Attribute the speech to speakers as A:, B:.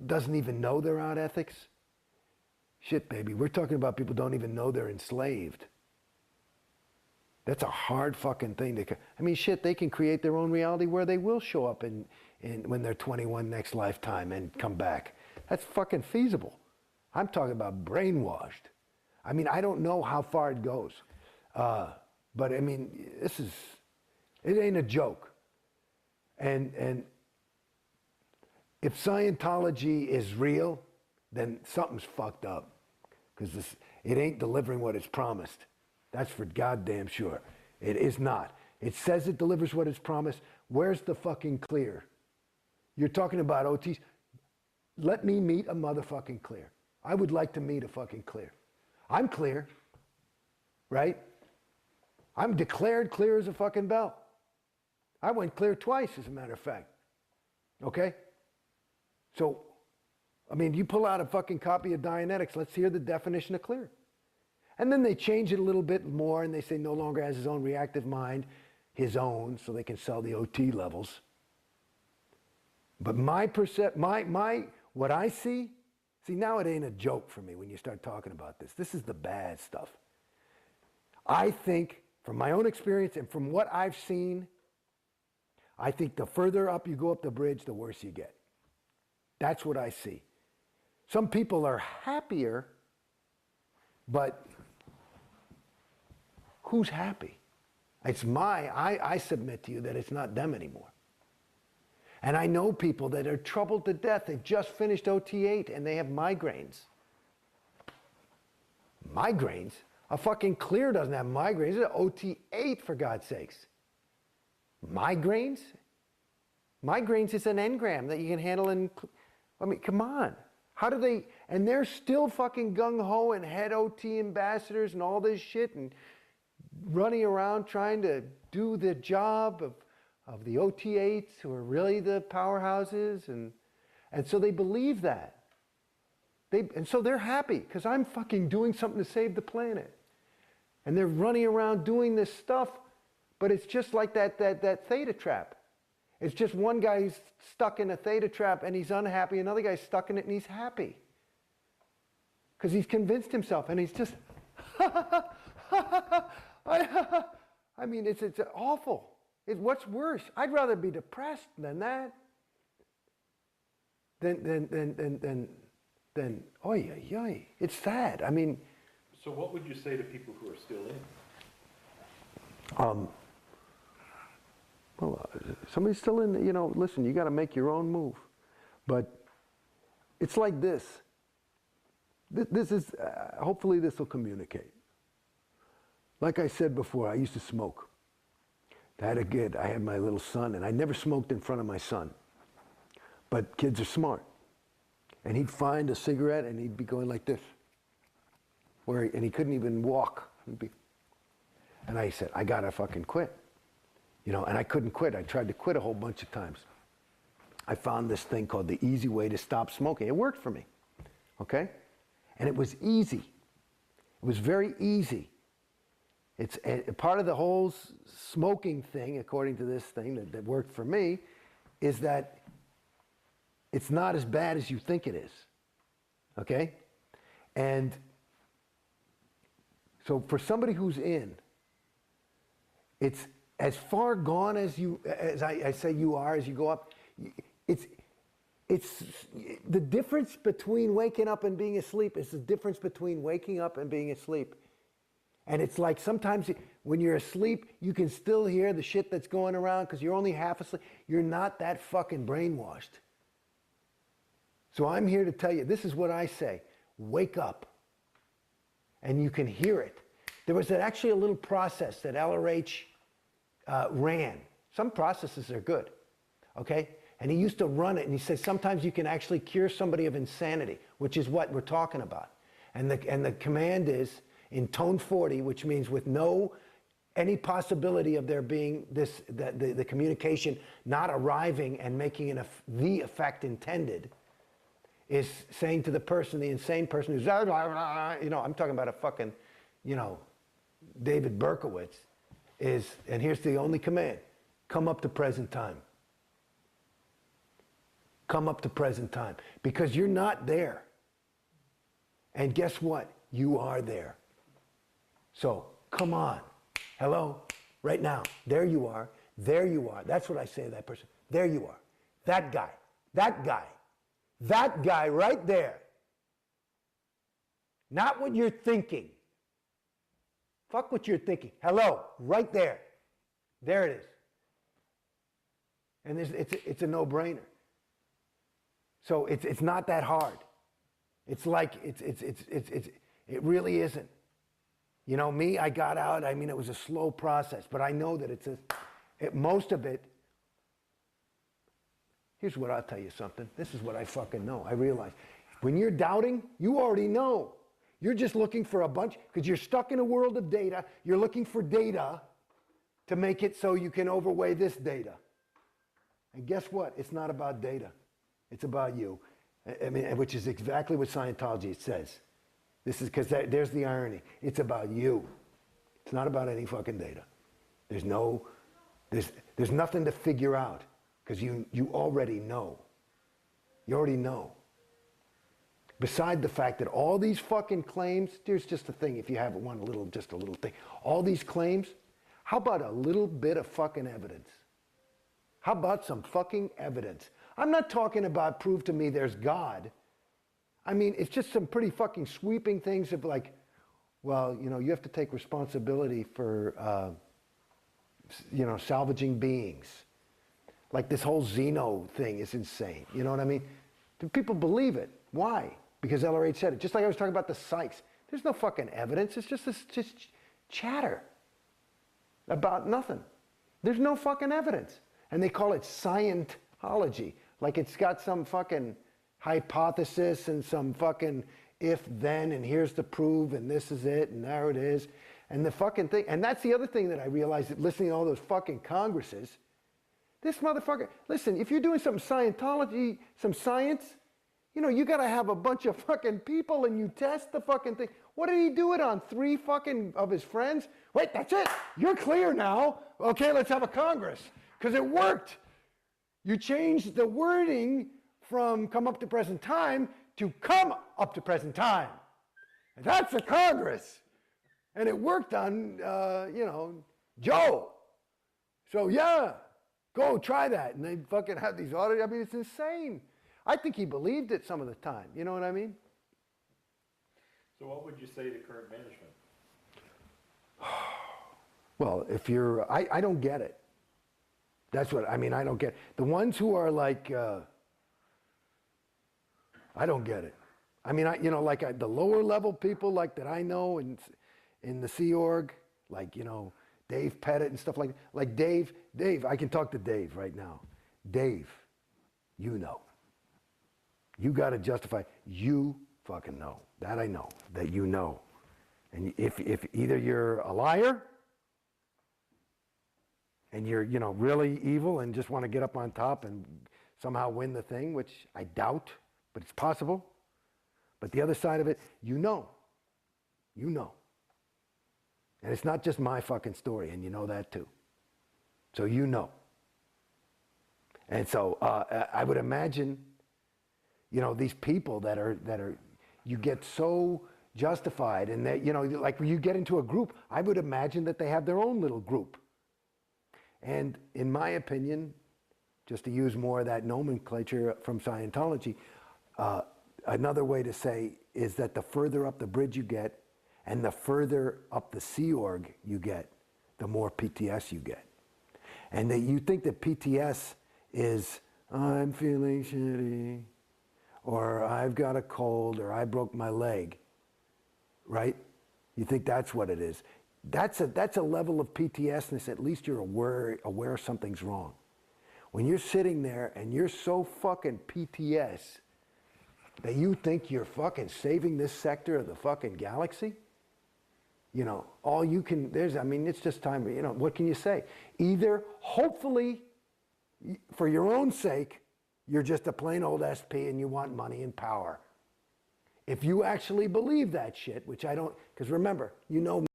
A: doesn't even know they're out ethics? Shit, baby, we're talking about people who don't even know they're enslaved. That's a hard fucking thing to... I mean, shit, they can create their own reality where they will show up when they're 21 next lifetime and come back. That's fucking feasible. I'm talking about brainwashed. I mean, I don't know how far it goes. But I mean, it ain't a joke. And if Scientology is real, then something's fucked up. Because it ain't delivering what it's promised. That's for goddamn sure. It is not. It says it delivers what it's promised. Where's the fucking clear? You're talking about OTs. Let me meet a motherfucking clear. I would like to meet a fucking clear. I'm clear, right? I'm declared clear as a fucking bell. I went clear twice, as a matter of fact. Okay? So, I mean, you pull out a fucking copy of Dianetics, let's hear the definition of clear. And then they change it a little bit more, and they say no longer has his own reactive mind, his own, so they can sell the OT levels. But what I see now it ain't a joke for me when you start talking about this. This is the bad stuff. I think, from my own experience and from what I've seen, I think the further up you go up the bridge, the worse you get. That's what I see. Some people are happier, but who's happy? I submit to you that it's not them anymore. And I know people that are troubled to death. They've just finished OT8 and they have migraines. Migraines? A fucking clear doesn't have migraines. It's an OT8, for God's sakes. Migraines? Migraines is an engram that you can handle in... I mean, come on. How do they... And they're still fucking gung-ho and head OT ambassadors and all this shit and running around trying to do the job of the OT8s who are really the powerhouses. And so they believe that. And so they're happy because I'm fucking doing something to save the planet. And they're running around doing this stuff, but it's just like that theta trap. It's just one guy's stuck in a theta trap and he's unhappy, another guy's stuck in it and he's happy. Because he's convinced himself and he's just, I mean, it's awful. What's worse? I'd rather be depressed than that. Than oy, oy, oy. It's sad. I mean.
B: So what would you say to people who are still in?
A: Well, somebody's still in, listen, you got to make your own move. But it's like this. This is, hopefully this will communicate. Like I said before, I used to smoke. I had my little son, and I never smoked in front of my son. But kids are smart. And he'd find a cigarette, and he'd be going like this. And he couldn't even walk. And I said, I got to fucking quit. And I couldn't quit. I tried to quit a whole bunch of times. I found this thing called the easy way to stop smoking. It worked for me, okay? And it was easy. It was very easy. It's part of the whole smoking thing, according to this thing that worked for me, is that it's not as bad as you think it is, okay? And so for somebody who's in, it's as far gone as I say you are as you go up. It's the difference between waking up and being asleep is the difference between waking up and being asleep. And it's like sometimes when you're asleep, you can still hear the shit that's going around because you're only half asleep. You're not that fucking brainwashed. So I'm here to tell you, this is what I say. Wake up. And you can hear it. There was actually a little process that LRH ran. Some processes are good, okay? And he used to run it, and he says sometimes you can actually cure somebody of insanity, which is what we're talking about. And the command is in tone 40, which means with any possibility of there being the communication not arriving and making the effect intended, is saying to the person, the insane person who's, I'm talking about a fucking, David Berkowitz, and here's the only command, come up to present time. Come up to present time. Because you're not there. And guess what? You are there. So, come on. Hello? Right now. There you are. There you are. That's what I say to that person. There you are. That guy. That guy. That guy right there. Not what you're thinking. Fuck what you're thinking. Hello, right there. There it is. And it's a no-brainer. So it's not that hard. It's like, it really isn't. You know, me, I got out, I mean, it was a slow process, but I know that most of it, here's what I'll tell you something. This is what I fucking know. I realize when you're doubting, you already know. You're just looking for a bunch, because you're stuck in a world of data. You're looking for data to make it so you can overweigh this data. And guess what? It's not about data. It's about you. I mean, which is exactly what Scientology says. This is because there's the irony. It's about you. It's not about any fucking data. There's nothing to figure out because you already know. You already know. Beside the fact that all these fucking claims, here's just a thing, if you have just a little thing. All these claims, how about a little bit of fucking evidence? How about some fucking evidence? I'm not talking about prove to me there's God. I mean, it's just some pretty fucking sweeping things of like, well, you know, you have to take responsibility for, salvaging beings. Like this whole Xeno thing is insane. You know what I mean? Do people believe it? Why? Because LRH said it. Just like I was talking about the psychs. There's no fucking evidence. It's just chatter about nothing. Then no fucking evidence. And they call it Scientology. Like it's got some fucking hypothesis and some fucking if then and here's the proof and this is it and there it is. And the fucking thing. And that's the other thing that I realized that listening to all those fucking congresses. This motherfucker, listen, if you're doing some Scientology, some science, you know, you got to have a bunch of fucking people and you test the fucking thing. What did he do it on? 3 fucking of his friends? Wait, that's it. You're clear now. Okay, let's have a Congress. Because it worked. You changed the wording from come up to present time to come up to present time. And that's a Congress. And it worked on, Joe. So yeah, go try that. And they fucking have these audits. I mean, it's insane. I think he believed it some of the time. You know what I mean?
B: So what would you say to current management?
A: Well, if you're, I don't get it. That's what, I mean, I don't get it. The ones who are like, I don't get it. I mean, the lower level people like that I know in the Sea Org, like, Dave Pettit and stuff like that. Like Dave, I can talk to Dave right now. Dave, you know. You got to justify, you fucking know. That I know, that you know. And if either you're a liar and you're, really evil and just want to get up on top and somehow win the thing, which I doubt, but it's possible. But the other side of it, you know. You know. And it's not just my fucking story, and you know that too. So you know. And so I would imagine, these people that are, you get so justified and that, like when you get into a group, I would imagine that they have their own little group. And in my opinion, just to use more of that nomenclature from Scientology, another way to say is that the further up the bridge you get and the further up the Sea Org you get, the more PTS you get. And that you think that PTS is, I'm feeling shitty, or I've got a cold, or I broke my leg, right? You think that's what it is. That's a level of PTSness, at least you're aware something's wrong. When you're sitting there and you're so fucking PTS that you think you're fucking saving this sector of the fucking galaxy, all you can, it's just time, what can you say? Either, hopefully, for your own sake, you're just a plain old SP and you want money and power. If you actually believe that shit, which I don't, because remember,